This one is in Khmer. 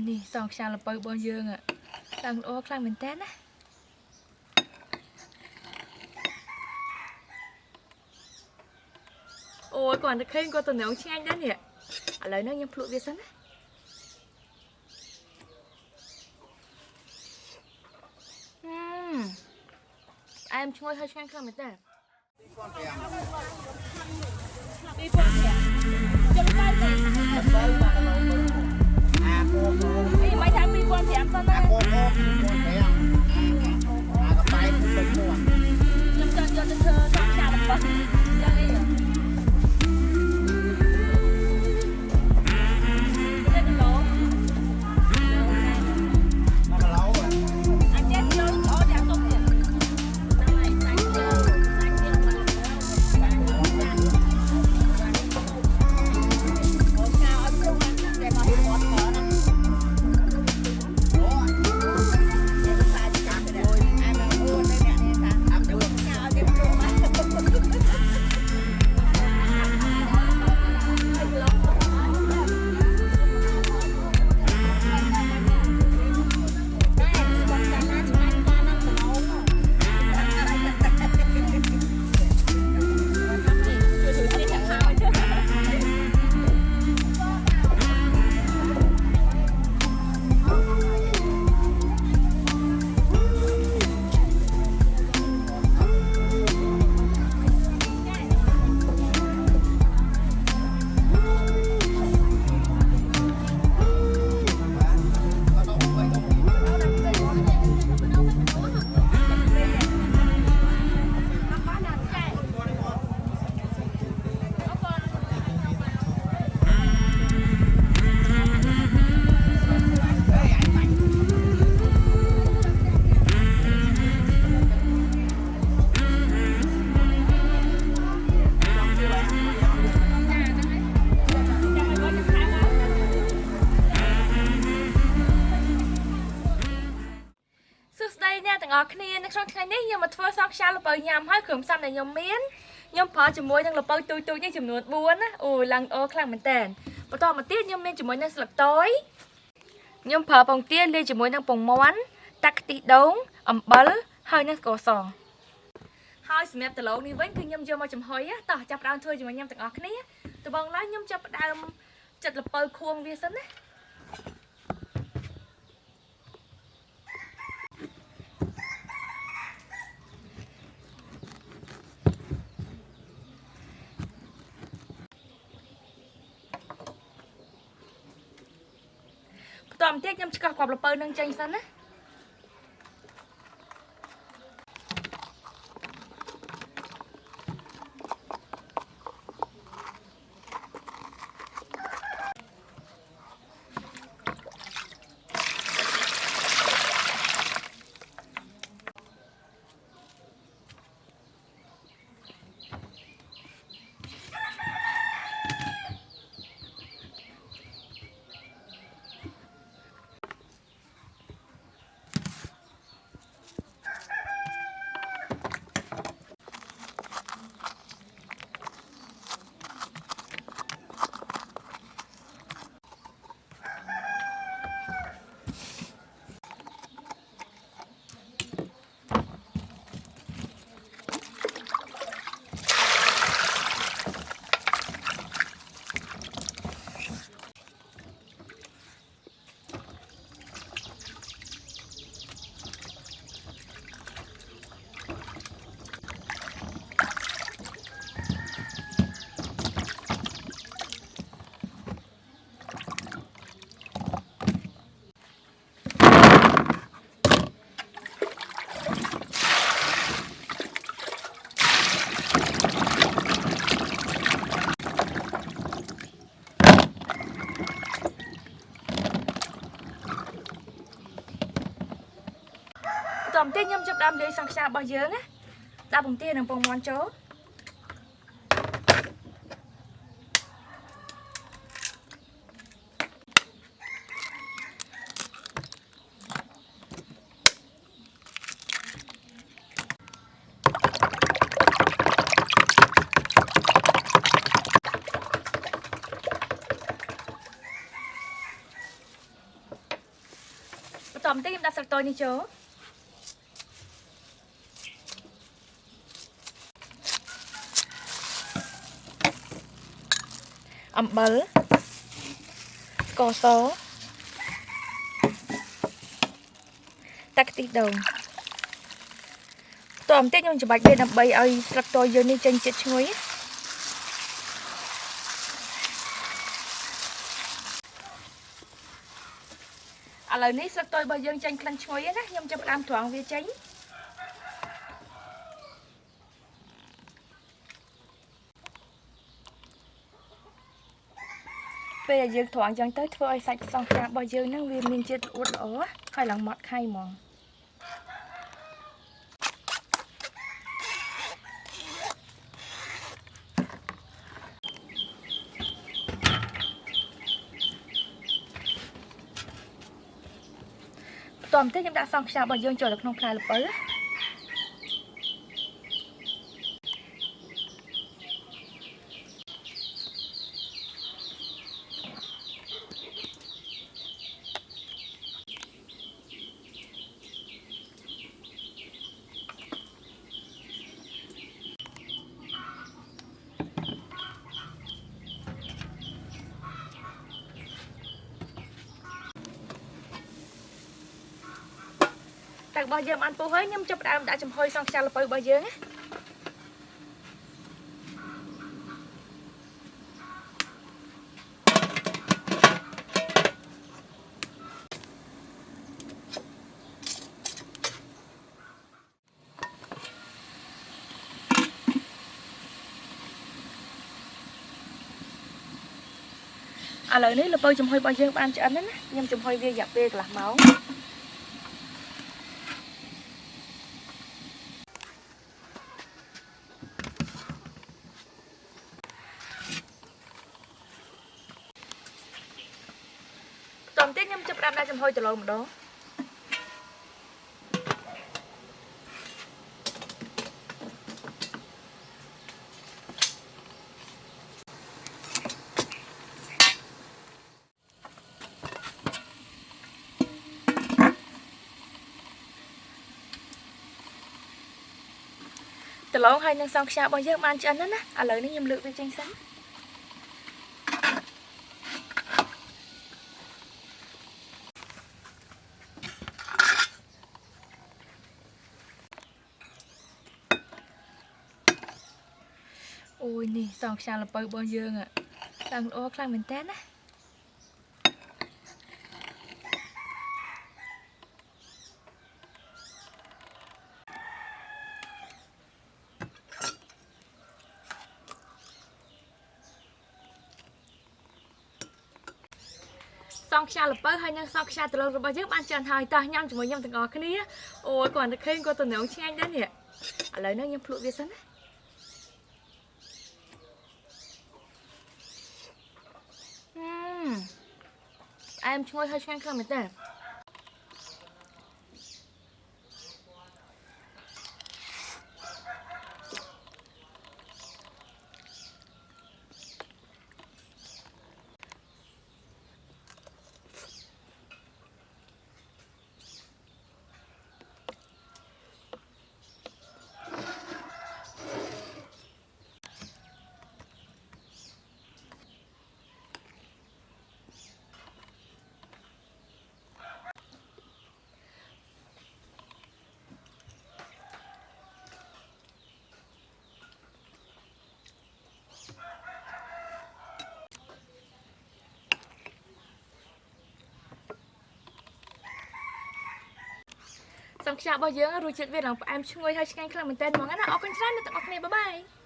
នេះសងខ្យាលពៅរបស់យើងឡើងល្អខ្លាំងមែនតើណាអូយគាត់តែឃើញគាត់ទៅនងឆ្ងាញ់ដែរនេះឥឡូវនេះខ្ញុំភ្លក់វាសិនណាអែមឈ្ងុយហើយឆ្ងាញ់ខ្លាំងមែនតើទាំងអស់គ្នានៅក្នុងថ្ងៃនេះខ្ញុំមកធ្វើសងខ្យាលពៅញ៉ាំហើយគ្រឿងផ្សំដែលខ្ញុំមានខ្ញុំប្រើជាមួយនឹងលពៅទូចៗនេះចំនួន4ណាអូឡើងល្អខ្លាំងមែនតើបន្តមកទៀតខ្ញុំមានជាមួយនឹងស្លឹកតើយខ្ញុំប្រើពងទាលាយជាមួយនឹងពងមាន់ទឹកខ្ទិះដូងអំបិលហើយនឹងស្ករសហើយសម្រាប់ដលងនេះវិញគឺខ្ញុំយកមកចំហុយតោះចាប់ផ្ដើមធ្វើជាមួយខ្ញុំទាំងអស់គ្នាដំបូងឡើយខ្ញុំចាប់ផ្ដើមចិតលពៅខួងវាសិនណាតោះបន្តិចខ្ញុំឆ្កឹះគ្រាប់ល្ពៅនឹងចេញសិនណាបន្តិចខ្ញុំចាប់ដើមលាយសង្ខ្យារបស់យើងណាដាក់ពងទានិងពងមាន់ចូល កាត់ស្លឹកតើយនេះចូលអំបិលស្ករសទឹកខ្ទិះដូងតោះបន្តិចខ្ញុំច្របាច់វាដើម្បីឲ្យស្លឹកតើយយើងនេះចេញជាតិឈ្ងុយឥឡូវនេះស្លឹកតើយរបស់យើងចេញក្លិនឈ្ងុយណាខ្ញុំចាប់ផ្ដើមត្រងវាចេញពេលដែលយើងត្រងចឹងទៅធ្វើឲ្យសាច់សង់ខ្យារបស់យើងហ្នឹងវាមានជាតិល្អល្អហើយឡើងម៉ត់ខៃហ្មងតោះបន្តិចខ្ញុំដាក់សង់ខ្យារបស់យើងចូលទៅក្នុងផ្លែល្ពៅទឹករបស់យើងបានពុះហើយខ្ញុំចាប់ផ្ដើមដាក់ចំហុយសង់ខ្យាល្ពៅរបស់យើងណាឥឡូវនេះល្ពៅចំហុយរបស់យើងបានឆ្អិនហើយណាខ្ញុំចំហុយវារយៈពេលកន្លះម៉ោងតោះបន្តិចខ្ញុំចាប់ផ្ដើមដាក់ចំហុយទៅលើម្ដងតឡងហើយនឹងសង់ខ្យារបស់យើងបានឆ្អិនណាឥឡូវនេះខ្ញុំលើកវាចេញសិនអូយនេះសង់ខ្យាល្ពៅរបស់យើងឡើងល្អខ្លាំងមែនតើណាសង់ខ្យាល្ពៅហើយនឹងសង់ខ្យាតឡងរបស់យើងបានឆ្អិនហើយតោះញ៉ាំជាមួយខ្ញុំទាំងអស់គ្នាអូយគាត់តែឃើញគាត់តំណងឆ្ងាញ់ដែរនេះឥឡូវនេះខ្ញុំភ្លក់វាសិនណាអែមឈ្ងុយហើយឆ្ងាញ់ខ្លាំងមែនតើសង់ខ្យារបស់យើងរសជាតិវាឡើងផ្អែមឈ្ងុយហើយឆ្ងាញ់ខ្លាំងមែនតើហ្មងណាអរគុណច្រើនអ្នកទាំងអស់គ្នាបាយបាយ